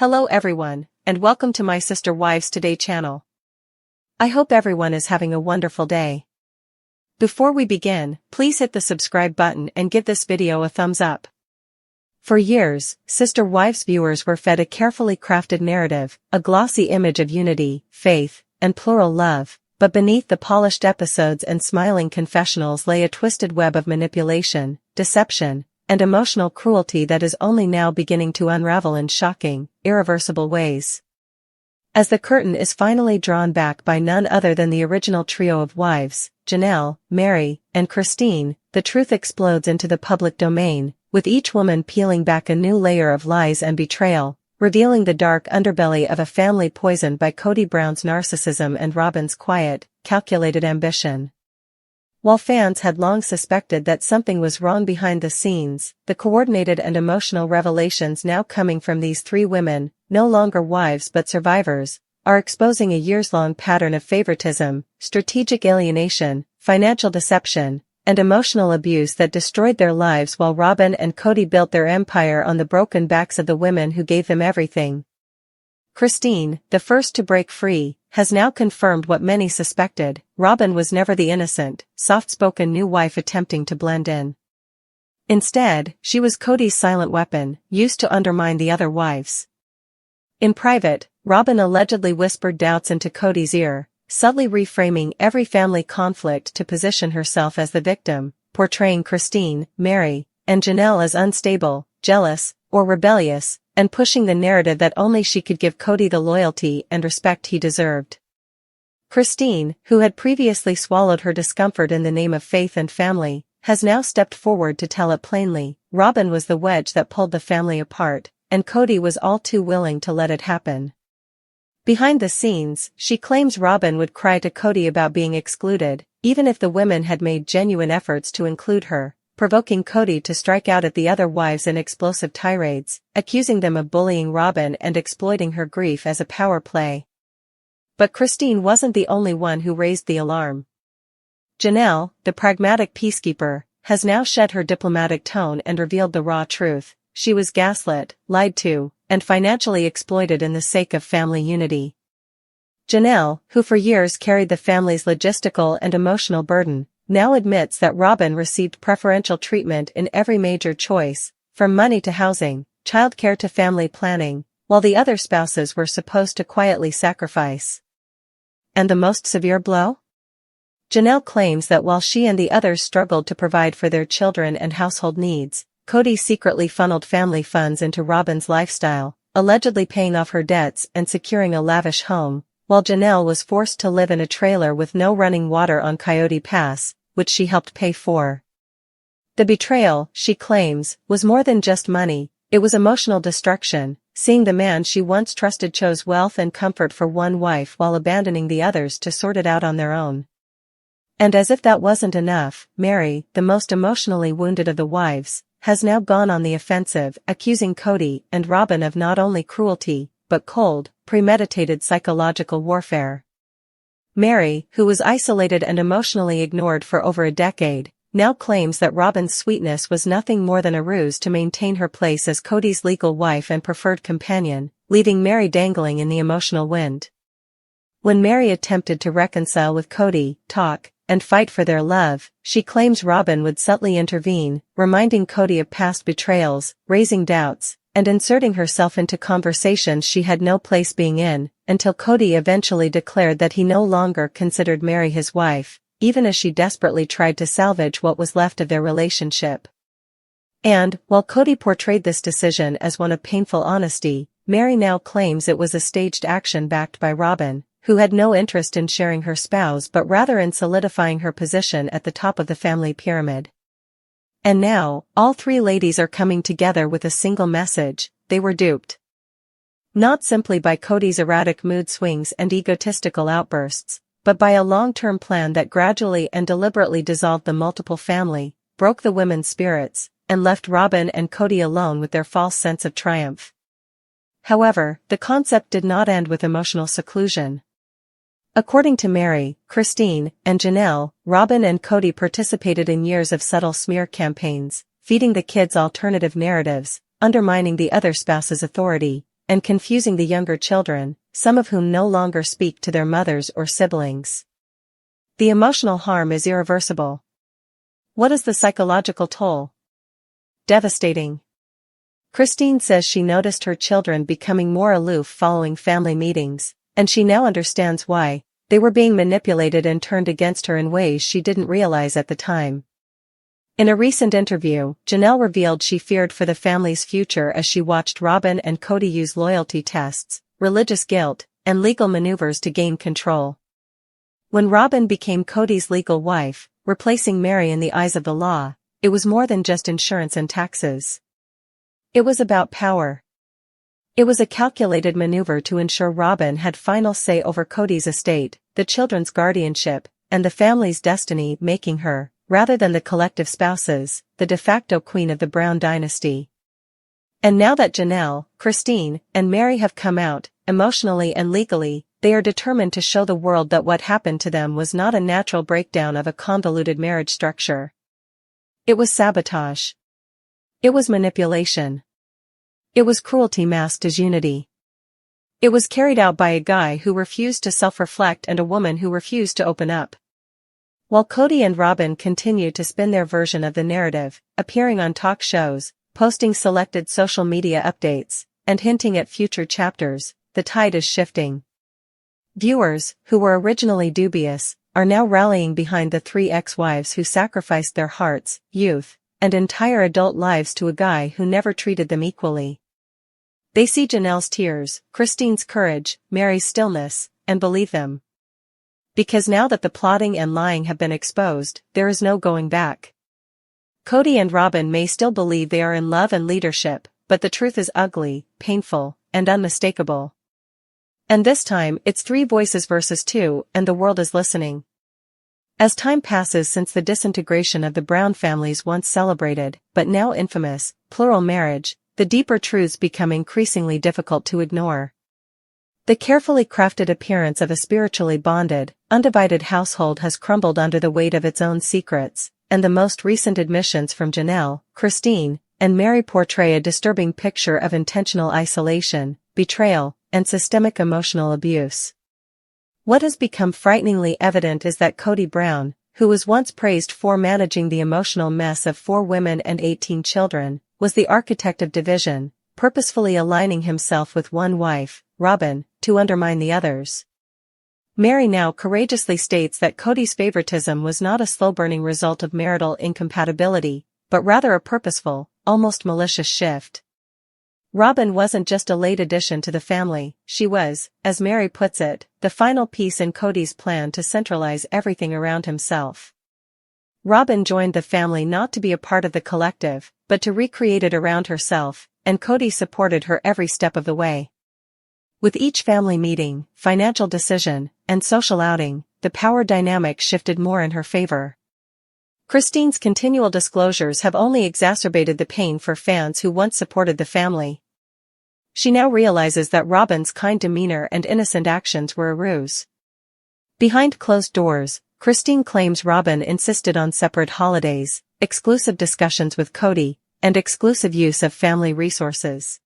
Hello everyone, and welcome to my Sister Wives Today channel. I hope everyone is having a wonderful day. Before we begin, please hit the subscribe button and give this video a thumbs up. For years, Sister Wives viewers were fed a carefully crafted narrative, a glossy image of unity, faith, and plural love, but beneath the polished episodes and smiling confessionals lay a twisted web of manipulation, deception, and emotional cruelty that is only now beginning to unravel in shocking, irreversible ways. As the curtain is finally drawn back by none other than the original trio of wives, Janelle, Meri, and Christine, the truth explodes into the public domain, with each woman peeling back a new layer of lies and betrayal, revealing the dark underbelly of a family poisoned by Kody Brown's narcissism and Robyn's quiet, calculated ambition. While fans had long suspected that something was wrong behind the scenes, the coordinated and emotional revelations now coming from these three women, no longer wives but survivors, are exposing a years-long pattern of favoritism, strategic alienation, financial deception, and emotional abuse that destroyed their lives while Robyn and Kody built their empire on the broken backs of the women who gave them everything. Christine, the first to break free, has now confirmed what many suspected: Robyn was never the innocent, soft-spoken new wife attempting to blend in. Instead, she was Kody's silent weapon, used to undermine the other wives. In private, Robyn allegedly whispered doubts into Kody's ear, subtly reframing every family conflict to position herself as the victim, portraying Christine, Meri, and Janelle as unstable, jealous, or rebellious, and pushing the narrative that only she could give Kody the loyalty and respect he deserved. Christine, who had previously swallowed her discomfort in the name of faith and family, has now stepped forward to tell it plainly: Robyn was the wedge that pulled the family apart, and Kody was all too willing to let it happen. Behind the scenes, she claims Robyn would cry to Kody about being excluded, even if the women had made genuine efforts to include her, provoking Kody to strike out at the other wives in explosive tirades, accusing them of bullying Robyn and exploiting her grief as a power play. But Christine wasn't the only one who raised the alarm. Janelle, the pragmatic peacekeeper, has now shed her diplomatic tone and revealed the raw truth: she was gaslit, lied to, and financially exploited in the sake of family unity. Janelle, who for years carried the family's logistical and emotional burden, now admits that Robyn received preferential treatment in every major choice, from money to housing, childcare to family planning, while the other spouses were supposed to quietly sacrifice. And the most severe blow? Janelle claims that while she and the others struggled to provide for their children and household needs, Kody secretly funneled family funds into Robyn's lifestyle, allegedly paying off her debts and securing a lavish home, while Janelle was forced to live in a trailer with no running water on Coyote Pass, which she helped pay for. The betrayal, she claims, was more than just money, it was emotional destruction, seeing the man she once trusted chose wealth and comfort for one wife while abandoning the others to sort it out on their own. And as if that wasn't enough, Meri, the most emotionally wounded of the wives, has now gone on the offensive, accusing Kody and Robyn of not only cruelty, but cold, premeditated psychological warfare. Meri, who was isolated and emotionally ignored for over a decade, now claims that Robyn's sweetness was nothing more than a ruse to maintain her place as Kody's legal wife and preferred companion, leaving Meri dangling in the emotional wind. When Meri attempted to reconcile with Kody, talk, and fight for their love, she claims Robyn would subtly intervene, reminding Kody of past betrayals, raising doubts, and inserting herself into conversations she had no place being in, until Kody eventually declared that he no longer considered Meri his wife, even as she desperately tried to salvage what was left of their relationship. And, while Kody portrayed this decision as one of painful honesty, Meri now claims it was a staged action backed by Robyn, who had no interest in sharing her spouse but rather in solidifying her position at the top of the family pyramid. And now, all three ladies are coming together with a single message: they were duped. Not simply by Kody's erratic mood swings and egotistical outbursts, but by a long-term plan that gradually and deliberately dissolved the multiple family, broke the women's spirits, and left Robyn and Kody alone with their false sense of triumph. However, the concept did not end with emotional seclusion. According to Meri, Christine, and Janelle, Robyn and Kody participated in years of subtle smear campaigns, feeding the kids alternative narratives, undermining the other spouse's authority, and confusing the younger children, some of whom no longer speak to their mothers or siblings. The emotional harm is irreversible. What is the psychological toll? Devastating. Christine says she noticed her children becoming more aloof following family meetings, and she now understands why. They were being manipulated and turned against her in ways she didn't realize at the time. In a recent interview, Janelle revealed she feared for the family's future as she watched Robyn and Kody use loyalty tests, religious guilt, and legal maneuvers to gain control. When Robyn became Kody's legal wife, replacing Meri in the eyes of the law, it was more than just insurance and taxes. It was about power. It was a calculated maneuver to ensure Robyn had final say over Kody's estate, the children's guardianship, and the family's destiny, making her, rather than the collective spouses, the de facto queen of the Brown dynasty. And now that Janelle, Christine, and Meri have come out, emotionally and legally, they are determined to show the world that what happened to them was not a natural breakdown of a convoluted marriage structure. It was sabotage. It was manipulation. It was cruelty masked as unity. It was carried out by a guy who refused to self-reflect and a woman who refused to open up. While Kody and Robyn continue to spin their version of the narrative, appearing on talk shows, posting selected social media updates, and hinting at future chapters, the tide is shifting. Viewers, who were originally dubious, are now rallying behind the three ex-wives who sacrificed their hearts, youth, and entire adult lives to a guy who never treated them equally. They see Janelle's tears, Christine's courage, Meri's stillness, and believe them. Because now that the plotting and lying have been exposed, there is no going back. Kody and Robyn may still believe they are in love and leadership, but the truth is ugly, painful, and unmistakable. And this time, it's 3 voices versus 2, and the world is listening. As time passes since the disintegration of the Brown family's once celebrated, but now infamous, plural marriage, the deeper truths become increasingly difficult to ignore. The carefully crafted appearance of a spiritually bonded, undivided household has crumbled under the weight of its own secrets, and the most recent admissions from Janelle, Christine, and Meri portray a disturbing picture of intentional isolation, betrayal, and systemic emotional abuse. What has become frighteningly evident is that Kody Brown, who was once praised for managing the emotional mess of 4 women and 18 children, was the architect of division, purposefully aligning himself with one wife, Robyn, to undermine the others. Meri now courageously states that Kody's favoritism was not a slow-burning result of marital incompatibility, but rather a purposeful, almost malicious shift. Robyn wasn't just a late addition to the family, she was, as Meri puts it, the final piece in Kody's plan to centralize everything around himself. Robyn joined the family not to be a part of the collective, but to recreate it around herself, and Kody supported her every step of the way. With each family meeting, financial decision, and social outing, the power dynamic shifted more in her favor. Christine's continual disclosures have only exacerbated the pain for fans who once supported the family. She now realizes that Robyn's kind demeanor and innocent actions were a ruse. Behind closed doors, Christine claims Robyn insisted on separate holidays, exclusive discussions with Kody, and exclusive use of family resources.